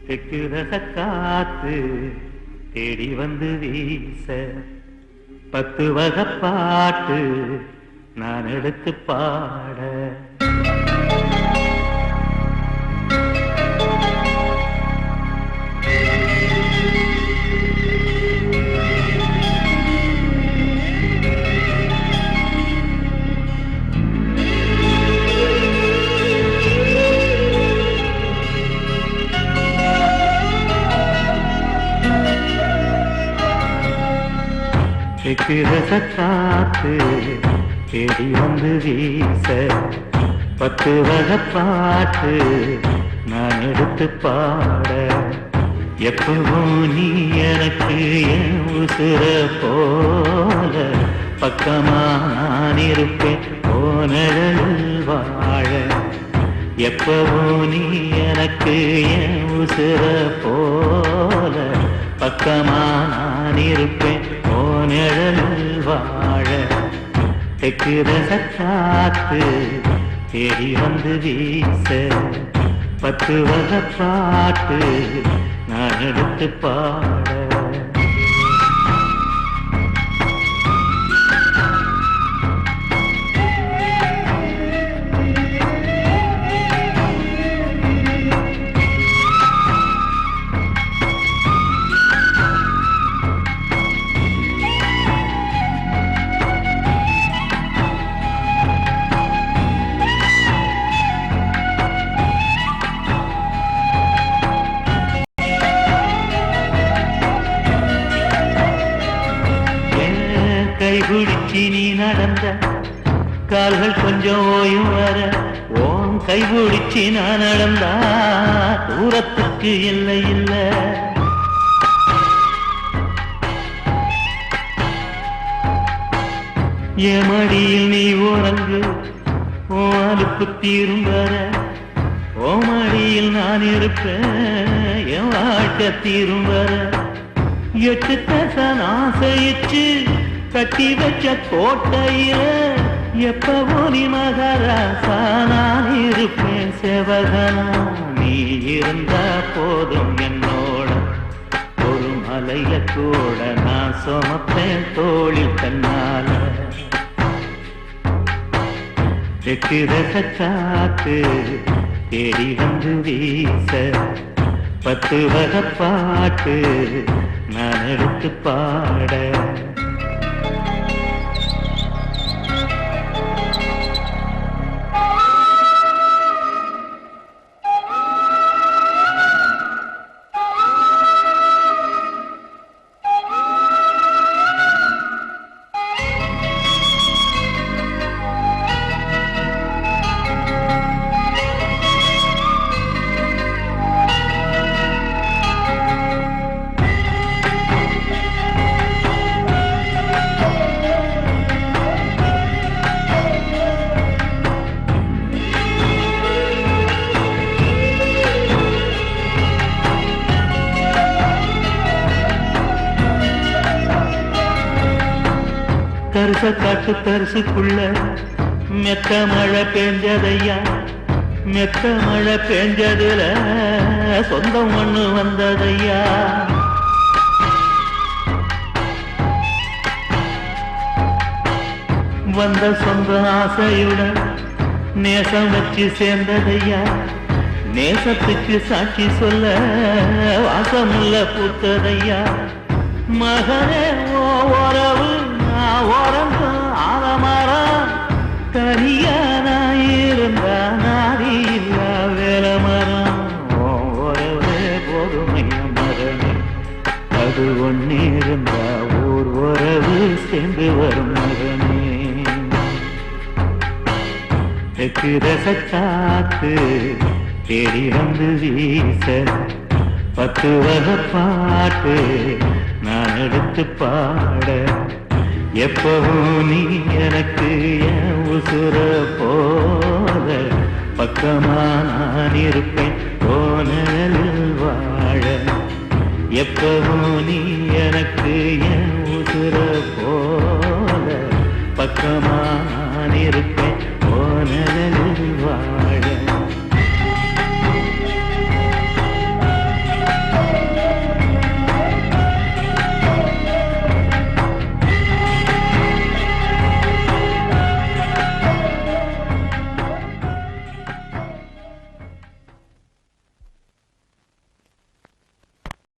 தெற்கு ரச காத்து தேடி வந்து வீச 10 வகை பாட்டு நான் எடுத்து பாட தெற்கு ரச காத்து தேடி வந்து வீச 10 வகை பாட்டு நான் எடுத்து பாட எப்பவும் நீ எனக்கு என் உசுர போல பக்கமா நான் இருப்பேன் போனழல் வாழ எப்பவும் நீ எனக்கு என் உசுர போல பக்கமா நான் இருப்பேன் நிழல் வாழ தெற்கு ரச காத்து தேடி வந்து வீச 10 வகை பாட்டு நான் எடுத்து பாட கைபிடிச்சி நீ நடந்த கால்கள் கொஞ்சம் ஓயும் வர ஓன் கைபிடிச்சி நான் நடந்தா தூரத்துக்கு இல்லை இல்லை என் மடியில் நீ உறங்கு ஓ அலுப்பு தீரும் வர ஓ மடியில் நான் இருப்பேன் என் வாழ்க்கை தீரும் வர 8 தசன் ஆசையிச்சு கட்டி வச்ச கோட்டையில எப்பவோ நீ மகாராசா நான் இருப்பேன் சேவகனா நீ இருந்தா போதும் என்னோட ஒரு மலைய கூட நான் சுமப்பேன் தோளில் தன்னால தெற்கு ரச காத்து தேடி வந்து வீச 10 வகை பாட்டு நான் எடுத்து பாட தரிச காட்டு தரிசுக்குள்ள மெத்த மழை பெஞ்சதையா மெத்த மழை பெஞ்சதுல சொந்தம் ஒண்ணு வந்ததையா வந்த சொந்த ஆசையுடன் நேசம் வச்சு சேர்ந்ததையா நேசத்துக்கு சாட்சி சொல்ல வாசமுள்ள பூத்ததையா மகனே ஓ உறவு ஓரங்கும் ஆலமரம் தனியா நான் இருந்தா நாடி இல்லா வேல மரம் உறவே போதுமைய மகனே அது ஒண்ணு இருந்தா ஊர் உறவு சேர்ந்து வரும் மகனே தெற்கு ரச காத்து தேடி வந்து வீச 10 வகை பாட்டு நான் எடுத்து பாட எப்பவும் நீ எனக்கு என் உசுர போல பக்கமா நான் இருப்பேன் போனலில் வாழ எப்பவும் நீ எனக்கு என் உசுர போல பக்கமா நான் இருப்பேன் போனலில் வாழ